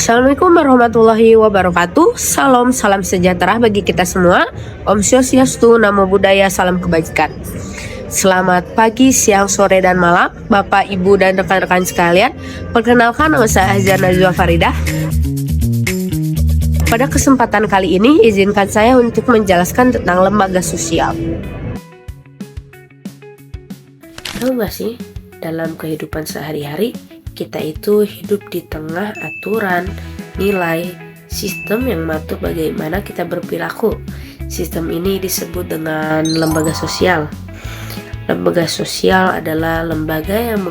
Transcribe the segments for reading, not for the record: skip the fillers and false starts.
Assalamualaikum warahmatullahi wabarakatuh. Salam sejahtera bagi kita semua. Om Swastiastu, Namo Buddhaya, salam kebajikan. Selamat pagi, siang, sore, dan malam Bapak, Ibu, dan rekan-rekan sekalian. Perkenalkan, nama saya Azhar Najwa Faridah. Pada kesempatan kali ini, izinkan saya untuk menjelaskan tentang lembaga sosial. Tahu gak sih, dalam kehidupan sehari-hari kita itu hidup di tengah aturan, nilai, sistem yang mengatur bagaimana kita berperilaku. Sistem ini disebut dengan lembaga sosial. Lembaga sosial adalah lembaga yang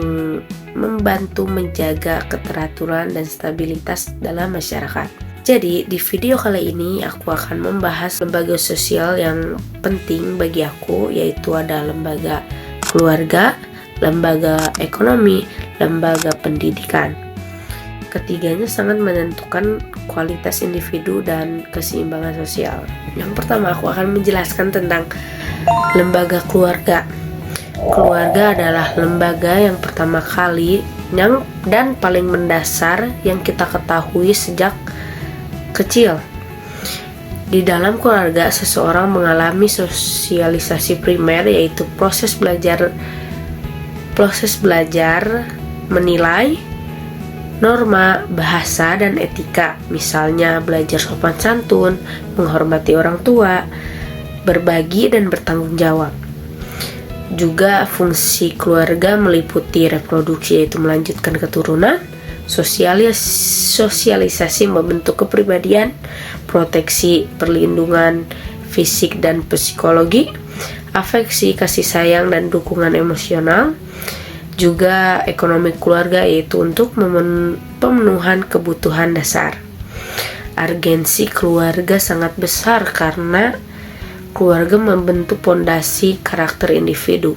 membantu menjaga keteraturan dan stabilitas dalam masyarakat. Jadi di video kali ini aku akan membahas lembaga sosial yang penting bagi aku, yaitu ada lembaga keluarga, lembaga ekonomi, lembaga pendidikan. Ketiganya sangat menentukan kualitas individu dan keseimbangan sosial. Yang pertama, aku akan menjelaskan tentang lembaga keluarga. Keluarga adalah lembaga yang pertama kali dan paling mendasar yang kita ketahui sejak kecil. Di dalam keluarga, seseorang mengalami sosialisasi primer, yaitu proses belajar menilai norma, bahasa, dan etika. Misalnya belajar sopan santun, menghormati orang tua, berbagi, dan bertanggung jawab. Juga fungsi keluarga meliputi reproduksi, yaitu melanjutkan keturunan, sosialisasi membentuk kepribadian, proteksi, perlindungan fisik dan psikologi, afeksi, kasih sayang, dan dukungan emosional. Juga ekonomi keluarga, yaitu untuk pemenuhan kebutuhan dasar. Urgensi keluarga sangat besar karena keluarga membentuk pondasi karakter individu.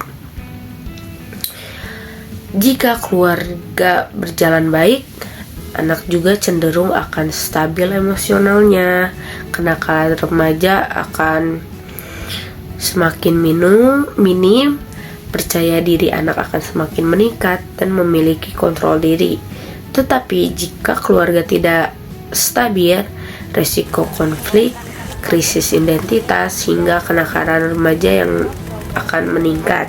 Jika keluarga berjalan baik, anak juga cenderung akan stabil emosionalnya. Kenakalan remaja akan semakin minim, percaya diri anak akan semakin meningkat, dan memiliki kontrol diri. Tetapi jika keluarga tidak stabil, risiko konflik, krisis identitas, hingga kenakalan remaja yang akan meningkat.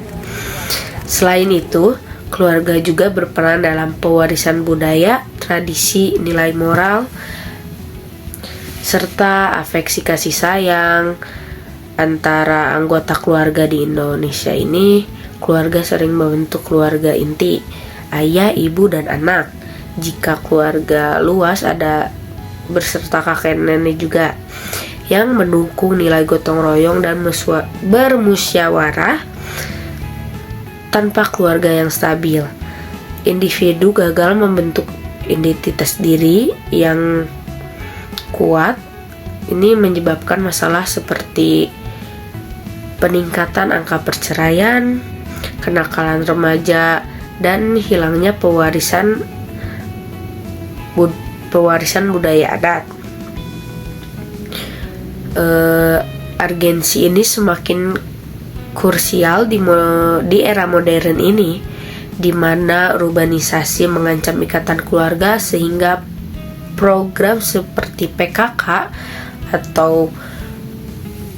Selain itu, keluarga juga berperan dalam pewarisan budaya, tradisi, nilai moral, serta afeksi kasih sayang antara anggota keluarga. Di Indonesia ini, keluarga sering membentuk keluarga inti, ayah, ibu, dan anak. Jika keluarga luas, ada berserta kakek nenek juga, yang mendukung nilai gotong royong dan bermusyawarah. Tanpa keluarga yang stabil, individu gagal membentuk identitas diri yang kuat. Ini menyebabkan masalah seperti peningkatan angka perceraian, kenakalan remaja, dan hilangnya pewarisan budaya adat. Urgensi ini semakin krusial di era modern ini, di mana urbanisasi mengancam ikatan keluarga, sehingga program seperti PKK atau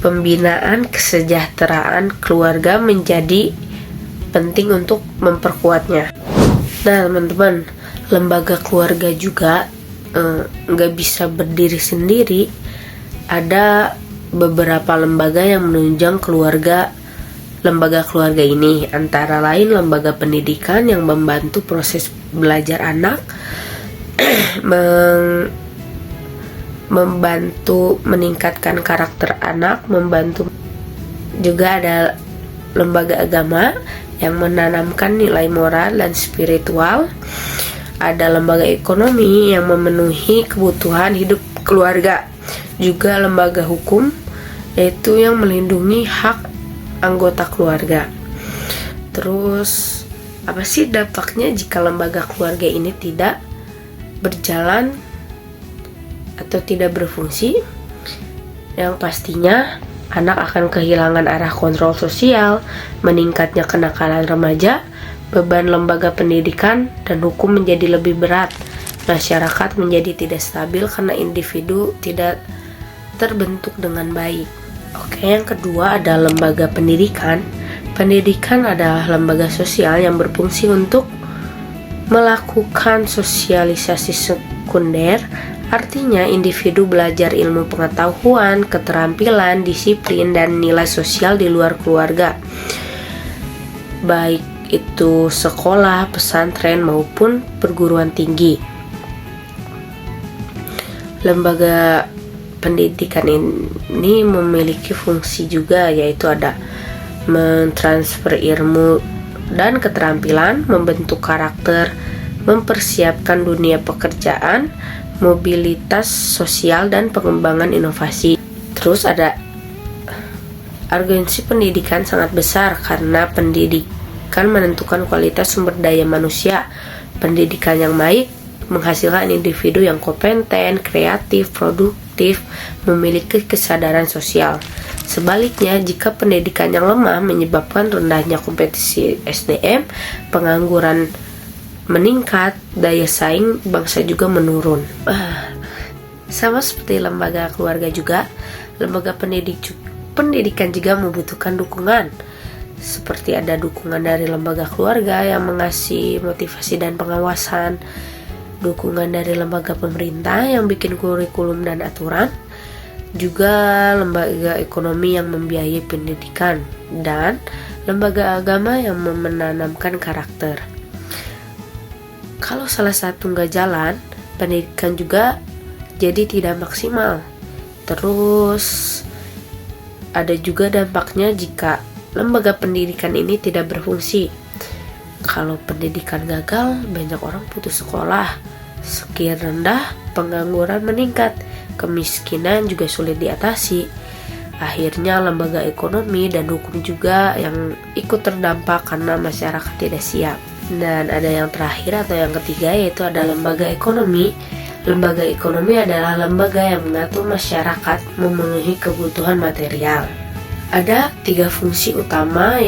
pembinaan kesejahteraan keluarga menjadi penting untuk memperkuatnya. Nah teman-teman, lembaga keluarga juga nggak bisa berdiri sendiri. Ada beberapa lembaga yang menunjang lembaga keluarga ini, antara lain lembaga pendidikan yang membantu proses belajar anak, membantu meningkatkan karakter anak, membantu. Juga ada lembaga agama yang menanamkan nilai moral dan spiritual. Ada lembaga ekonomi yang memenuhi kebutuhan hidup keluarga. Juga lembaga hukum, yaitu yang melindungi hak anggota keluarga. Terus, apa sih dampaknya jika lembaga keluarga ini tidak berjalan atau tidak berfungsi? Yang pastinya, anak akan kehilangan arah kontrol sosial, meningkatnya kenakalan remaja, beban lembaga pendidikan dan hukum menjadi lebih berat, masyarakat menjadi tidak stabil karena individu tidak terbentuk dengan baik. Oke, yang kedua ada lembaga pendidikan. Pendidikan adalah lembaga sosial yang berfungsi untuk melakukan sosialisasi sekunder, artinya individu belajar ilmu pengetahuan, keterampilan, disiplin, dan nilai sosial di luar keluarga, baik itu sekolah, pesantren, maupun perguruan tinggi. Lembaga pendidikan ini memiliki fungsi juga, yaitu ada mentransfer ilmu dan keterampilan, membentuk karakter, mempersiapkan dunia pekerjaan, mobilitas sosial, dan pengembangan inovasi. Terus ada urgensi pendidikan sangat besar karena pendidikan menentukan kualitas sumber daya manusia. Pendidikan yang baik menghasilkan individu yang kompeten, kreatif, produktif, memiliki kesadaran sosial. Sebaliknya, jika pendidikan yang lemah menyebabkan rendahnya kompetisi SDM, pengangguran meningkat, daya saing bangsa juga menurun. Sama seperti lembaga keluarga juga, lembaga pendidikan juga membutuhkan dukungan. Seperti ada dukungan dari lembaga keluarga yang mengasih motivasi dan pengawasan, dukungan dari lembaga pemerintah yang bikin kurikulum dan aturan, juga lembaga ekonomi yang membiayai pendidikan, dan lembaga agama yang menanamkan karakter. Kalau salah satu nggak jalan, pendidikan juga jadi tidak maksimal. Terus ada juga dampaknya jika lembaga pendidikan ini tidak berfungsi. Kalau pendidikan gagal, banyak orang putus sekolah, skill rendah, pengangguran meningkat, kemiskinan juga sulit diatasi. Akhirnya lembaga ekonomi dan hukum juga yang ikut terdampak karena masyarakat tidak siap. Dan ada yang terakhir atau yang ketiga, yaitu ada lembaga ekonomi. Lembaga ekonomi adalah lembaga yang mengatur masyarakat memenuhi kebutuhan material. Ada 3 fungsi utama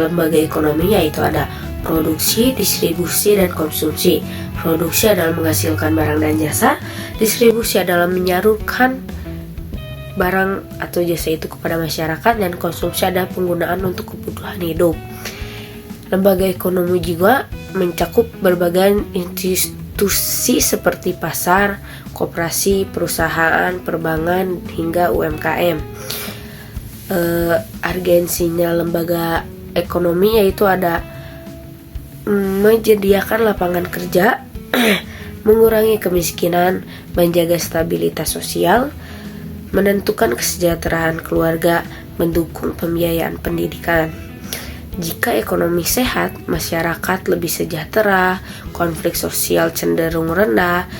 lembaga ekonomi, yaitu ada produksi, distribusi, dan konsumsi. Produksi adalah menghasilkan barang dan jasa, distribusi adalah menyalurkan barang atau jasa itu kepada masyarakat, dan konsumsi adalah penggunaan untuk kebutuhan hidup. Lembaga ekonomi juga mencakup berbagai institusi seperti pasar, koperasi, perusahaan, perbankan, hingga UMKM. Urgensinya lembaga ekonomi yaitu ada menyediakan lapangan kerja, mengurangi kemiskinan, menjaga stabilitas sosial, menentukan kesejahteraan keluarga, mendukung pembiayaan pendidikan. Jika ekonomi sehat, masyarakat lebih sejahtera, konflik sosial cenderung rendah.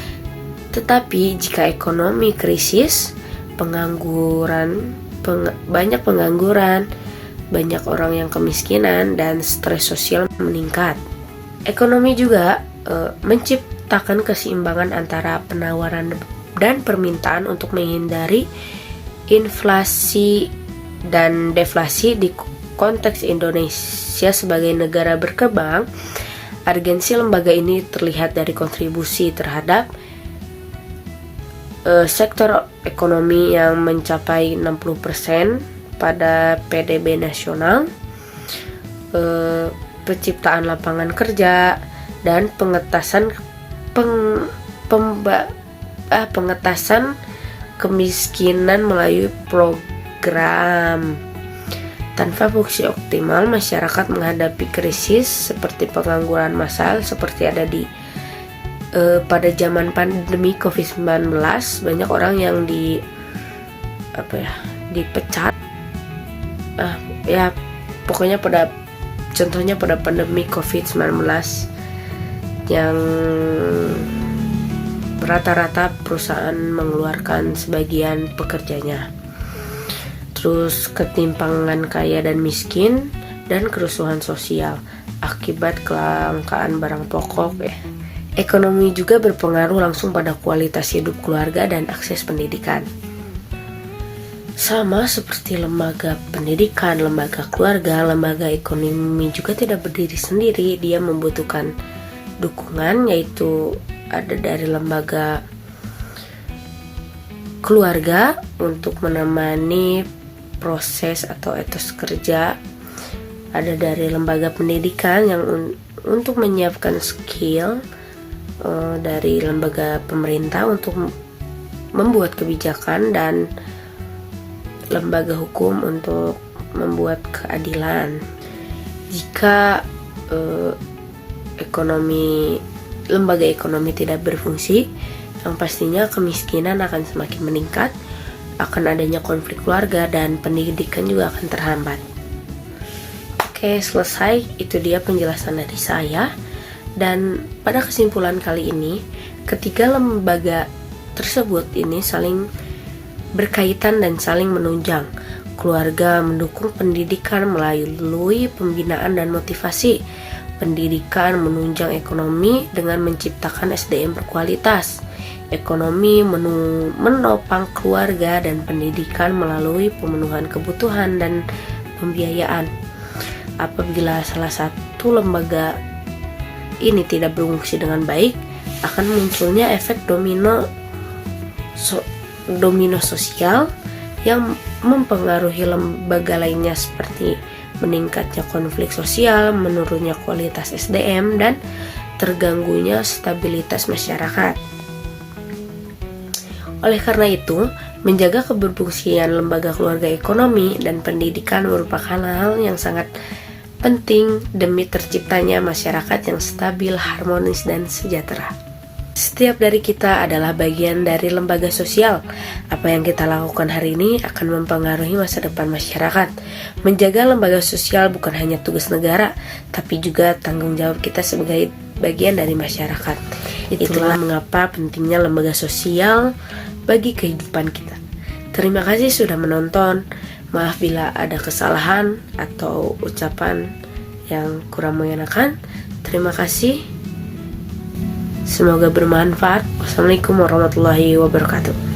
Tetapi jika ekonomi krisis, banyak pengangguran, banyak orang yang kemiskinan, dan stres sosial meningkat. Ekonomi juga menciptakan keseimbangan antara penawaran dan permintaan untuk menghindari inflasi dan deflasi. Di konteks Indonesia sebagai negara berkembang, urgensi lembaga ini terlihat dari kontribusi terhadap sektor ekonomi yang mencapai 60% pada PDB nasional, penciptaan lapangan kerja, dan pengetasan kemiskinan melalui program. Tanpa fungsi optimal, masyarakat menghadapi krisis seperti pengangguran massal seperti ada di pada zaman pandemi COVID-19. Banyak orang yang dipecat. Pokoknya contohnya pada pandemi COVID-19 yang rata-rata perusahaan mengeluarkan sebagian pekerjanya. Terus ketimpangan kaya dan miskin, dan kerusuhan sosial akibat kelangkaan barang pokok. Ekonomi juga berpengaruh langsung pada kualitas hidup keluarga dan akses pendidikan. Sama seperti lembaga pendidikan, lembaga keluarga, lembaga ekonomi juga tidak berdiri sendiri. Dia membutuhkan dukungan, yaitu ada dari lembaga keluarga untuk menemani proses atau etos kerja, ada dari lembaga pendidikan yang untuk menyiapkan skill, dari lembaga pemerintah untuk membuat kebijakan, dan lembaga hukum untuk membuat keadilan. Jika lembaga ekonomi tidak berfungsi, yang pastinya kemiskinan akan semakin meningkat, akan adanya konflik keluarga, dan pendidikan juga akan terhambat. Oke, selesai. Itu dia penjelasan dari saya. Dan pada kesimpulan kali ini, ketiga lembaga tersebut ini saling berkaitan dan saling menunjang. Keluarga mendukung pendidikan melalui pembinaan dan motivasi. Pendidikan menunjang ekonomi dengan menciptakan SDM berkualitas. Ekonomi menopang keluarga dan pendidikan melalui pemenuhan kebutuhan dan pembiayaan. Apabila salah satu lembaga ini tidak berfungsi dengan baik, akan munculnya efek domino sosial yang mempengaruhi lembaga lainnya, seperti meningkatnya konflik sosial, menurunnya kualitas SDM, dan terganggunya stabilitas masyarakat. Oleh karena itu, menjaga keberfungsian lembaga keluarga, ekonomi, dan pendidikan merupakan hal yang sangat penting demi terciptanya masyarakat yang stabil, harmonis, dan sejahtera. Setiap dari kita adalah bagian dari lembaga sosial. Apa yang kita lakukan hari ini akan mempengaruhi masa depan masyarakat. Menjaga lembaga sosial bukan hanya tugas negara, tapi juga tanggung jawab kita sebagai bagian dari masyarakat. Itulah mengapa pentingnya lembaga sosial bagi kehidupan kita. Terima kasih sudah menonton. Maaf bila ada kesalahan atau ucapan yang kurang mengenakan. Terima kasih. Semoga bermanfaat. Wassalamualaikum warahmatullahi wabarakatuh.